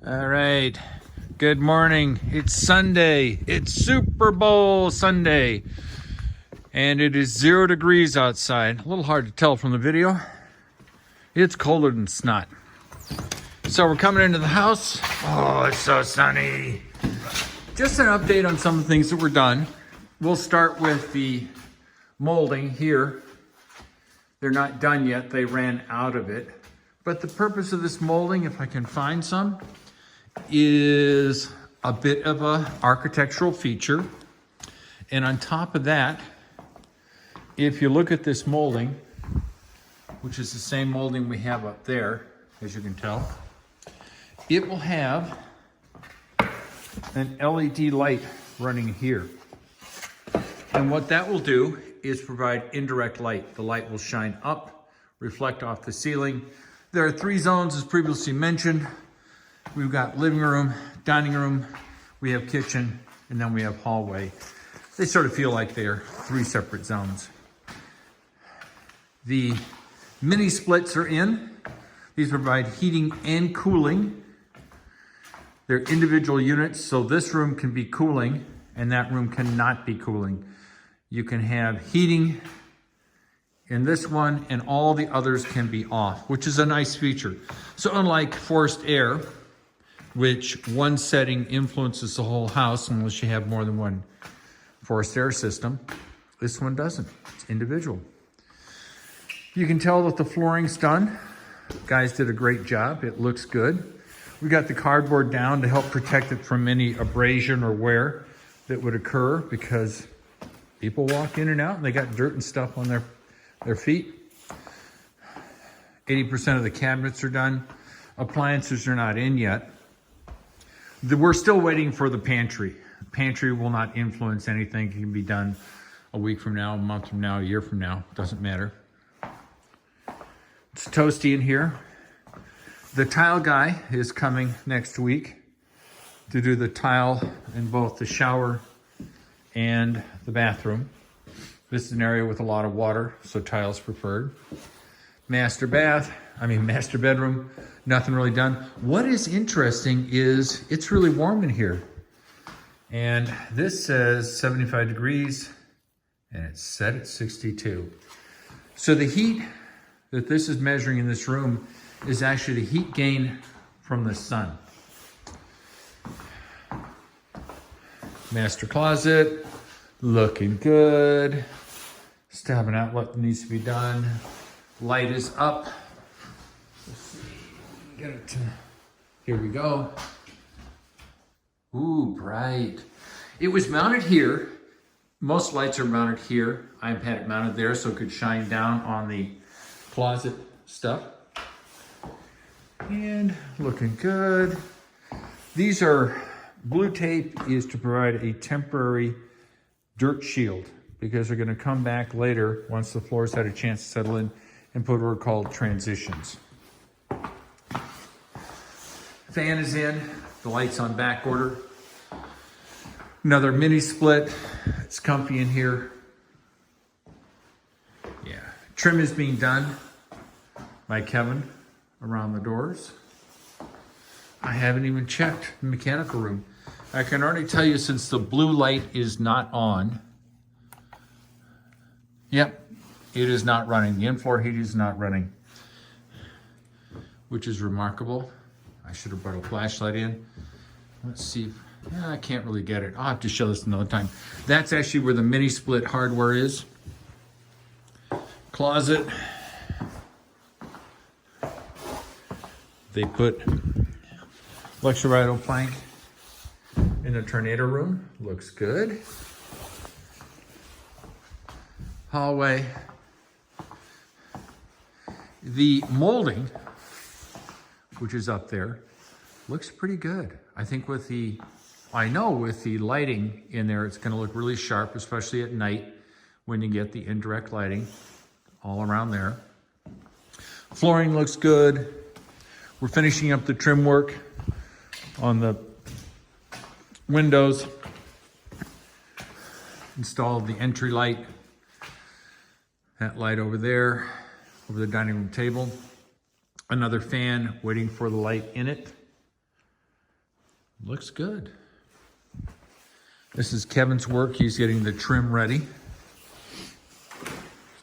All right. Good morning. It's Sunday. It's Super Bowl Sunday. And it is 0 degrees outside. A little hard to tell from the video. It's colder than snot. So we're coming into the house. Oh, it's so sunny. Just an update on some of the things that were done. We'll start with the molding here. They're not done yet. They ran out of it. But the purpose of this molding, if I can find some, is a bit of a architectural feature. And on top of that, if you look at this molding, which is the same molding we have up there, as you can tell, it will have an LED light running here. And what that will do is provide indirect light. The light will shine up, reflect off the ceiling. There are 3 zones, as previously mentioned. We've got living room, dining room, we have kitchen, and then we have hallway. They sort of feel like they're 3 separate zones. The mini splits are in. These provide heating and cooling. They're individual units, so this room can be cooling and that room cannot be cooling. You can have heating in this one and all the others can be off, which is a nice feature. So unlike forced air, which one setting influences the whole house unless you have more than one forced air system, this one doesn't. It's individual. You can tell that the flooring's done. Guys did a great job. It looks good. We got the cardboard down to help protect it from any abrasion or wear that would occur because people walk in and out and they got dirt and stuff on their feet. 80% of the cabinets are done. Appliances are not in yet. We're still waiting for the pantry. Pantry will not influence anything. It can be done a week from now, a month from now, a year from now. Doesn't matter. It's toasty in here. The tile guy is coming next week to do the tile in both the shower and the bathroom. This is an area with a lot of water, so tiles preferred. Master bedroom, nothing really done. What is interesting is it's really warm in here. And this says 75 degrees and it's set at 62. So the heat that this is measuring in this room is actually the heat gain from the sun. Master closet, looking good. Still have an outlet that needs to be done. Light is up. Let's see, get it to, here we go. Ooh, bright. It was mounted here. Most lights are mounted here. I've had it mounted there so it could shine down on the closet stuff. And looking good. These are, blue tape is to provide a temporary dirt shield because they're gonna come back later once the floor's had a chance to settle in and put what are called transitions. Fan is in, the light's on back order. Another mini split, it's comfy in here. Yeah, trim is being done by Kevin around the doors. I haven't even checked the mechanical room. I can already tell you since the blue light is not on, yep, it is not running. The in-floor heat is not running, which is remarkable. I should have brought a flashlight in. Let's see. Yeah, I can't really get it. I'll have to show this another time. That's actually where the mini split hardware is. Closet. They put Lexurito plank in the tornado room. Looks good. Hallway. The molding, which is up there, looks pretty good. I think with the lighting in there, it's gonna look really sharp, especially at night when you get the indirect lighting all around there. Flooring looks good. We're finishing up the trim work on the windows. Installed the entry light. That light over there, over the dining room table. Another fan waiting for the light in it. Looks good. This is Kevin's work. He's getting the trim ready.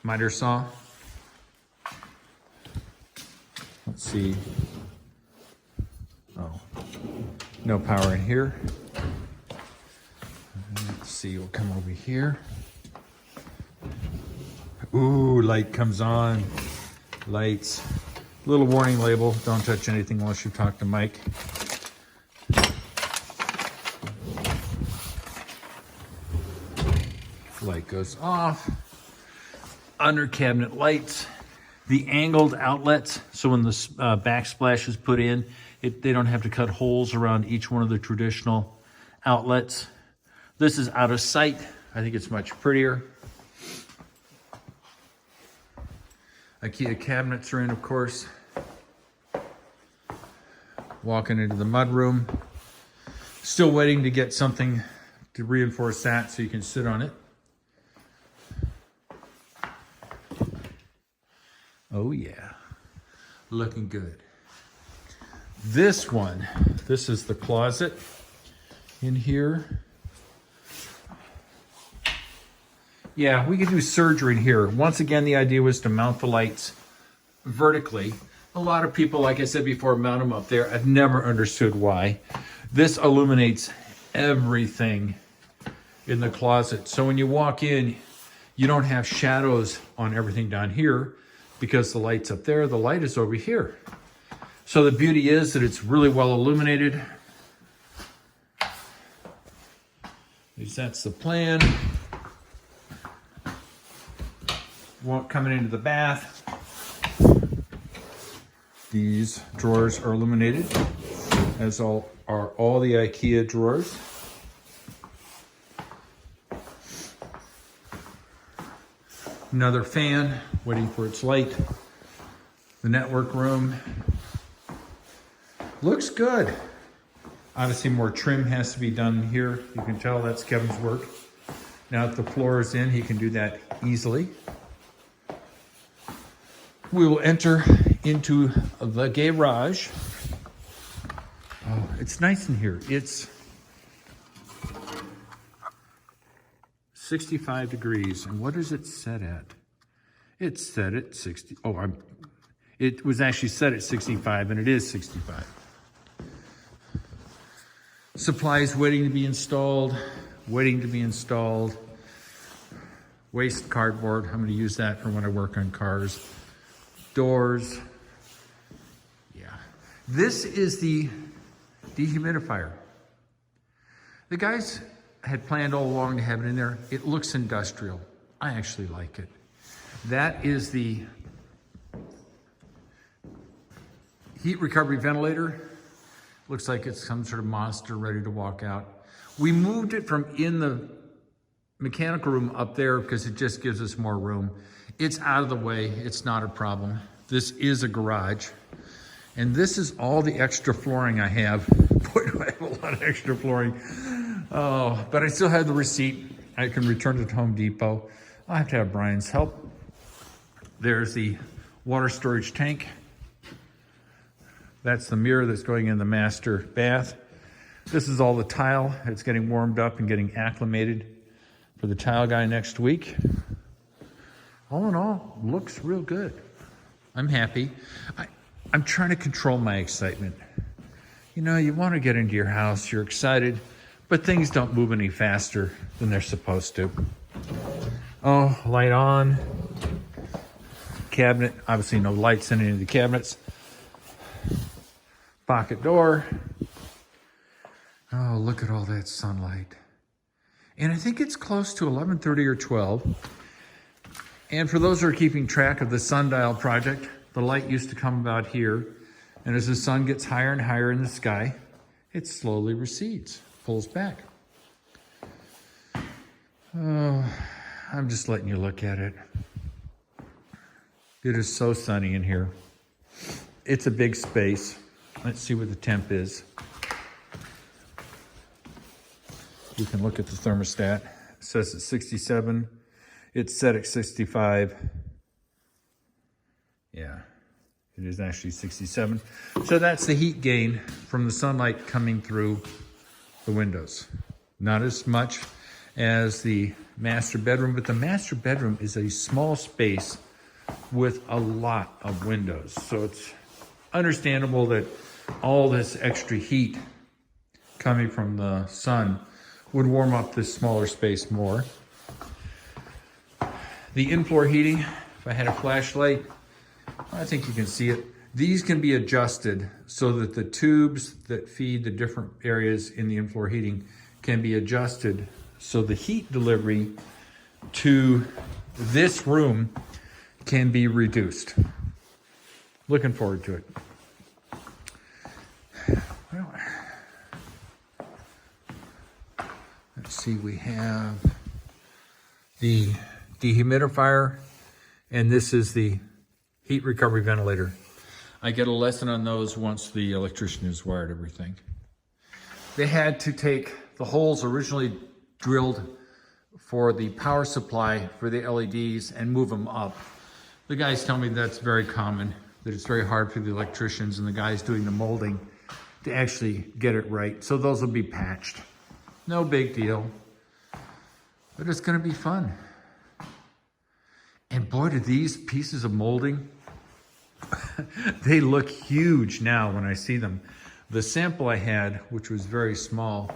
Miter saw. Let's see. Oh, no power in here. Let's see, we'll come over here. Ooh, light comes on. Lights. Little warning label, don't touch anything unless you talk to Mike. Light goes off. Under cabinet lights. The angled outlets, so when the backsplash is put in, they don't have to cut holes around each one of the traditional outlets. This is out of sight. I think it's much prettier. IKEA cabinets are in, of course. Walking into the mudroom. Still waiting to get something to reinforce that so you can sit on it. Oh yeah, looking good. This one, this is the closet in here. Yeah, we could do surgery in here. Once again, the idea was to mount the lights vertically. A lot of people, like I said before, mount them up there. I've never understood why. This illuminates everything in the closet. So when you walk in, you don't have shadows on everything down here because the light's up there, the light is over here. So the beauty is that it's really well illuminated. At least that's the plan. Coming into the bath, these drawers are illuminated, as are all the IKEA drawers. Another fan waiting for its light. The network room looks good. Obviously more trim has to be done here. You can tell that's Kevin's work. Now that the floor is in, he can do that easily. We will enter into the garage. Oh, it's nice in here. It's 65 degrees. And what is it set at? It's set at 60. Oh, it was actually set at 65, and it is 65. Supplies waiting to be installed. Waiting to be installed. Waste cardboard. I'm going to use that for when I work on cars. Doors. Yeah. This is the dehumidifier. The guys had planned all along to have it in there. It looks industrial. I actually like it. That is the heat recovery ventilator. Looks like it's some sort of monster ready to walk out. We moved it from in the mechanical room up there because it just gives us more room. It's out of the way. It's not a problem. This is a garage. And this is all the extra flooring I have. Boy, do I have a lot of extra flooring. Oh, but I still have the receipt. I can return it to Home Depot. I'll have to have Brian's help. There's the water storage tank. That's the mirror that's going in the master bath. This is all the tile. It's getting warmed up and getting acclimated for the tile guy next week. All in all, looks real good. I'm happy. I'm trying to control my excitement. You know, you want to get into your house, you're excited, but things don't move any faster than they're supposed to. Oh, light on. Cabinet, obviously no lights in any of the cabinets. Pocket door. Oh, look at all that sunlight. And I think it's close to 11:30 or 12. And for those who are keeping track of the sundial project, the light used to come about here. And as the sun gets higher and higher in the sky, it slowly recedes, pulls back. Oh, I'm just letting you look at it. It is so sunny in here. It's a big space. Let's see what the temp is. You can look at the thermostat. It says it's 67. It's set at 65. Yeah, it is actually 67. So that's the heat gain from the sunlight coming through the windows. Not as much as the master bedroom, but the master bedroom is a small space with a lot of windows. So it's understandable that all this extra heat coming from the sun would warm up this smaller space more. The in-floor heating, if I had a flashlight, I think you can see it. These can be adjusted so that the tubes that feed the different areas in the in-floor heating can be adjusted so the heat delivery to this room can be reduced. Looking forward to it. Well, let's see, we have the dehumidifier, and this is the heat recovery ventilator. I get a lesson on those once the electrician has wired everything. They had to take the holes originally drilled for the power supply for the LEDs and move them up. The guys tell me that's very common, that it's very hard for the electricians and the guys doing the molding to actually get it right. So those will be patched. No big deal, but it's gonna be fun. And boy, do these pieces of molding, they look huge now when I see them. The sample I had, which was very small,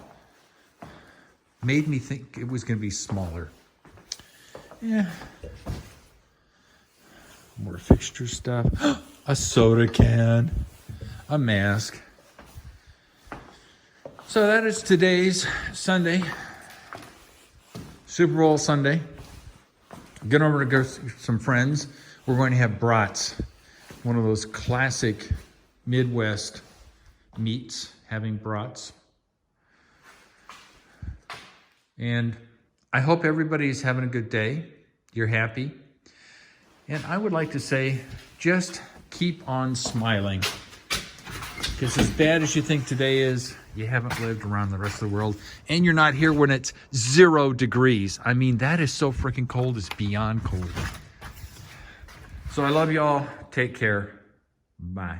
made me think it was going to be smaller. Yeah. More fixture stuff. A soda can. A mask. So that is today's Sunday. Super Bowl Sunday. Get over to go see some friends. We're going to have brats. One of those classic Midwest meats, having brats. And I hope everybody's having a good day. You're happy. And I would like to say, just keep on smiling. Because as bad as you think today is, you haven't lived around the rest of the world. And you're not here when it's 0 degrees. I mean, that is so freaking cold, it's beyond cold. So I love you all. Take care. Bye.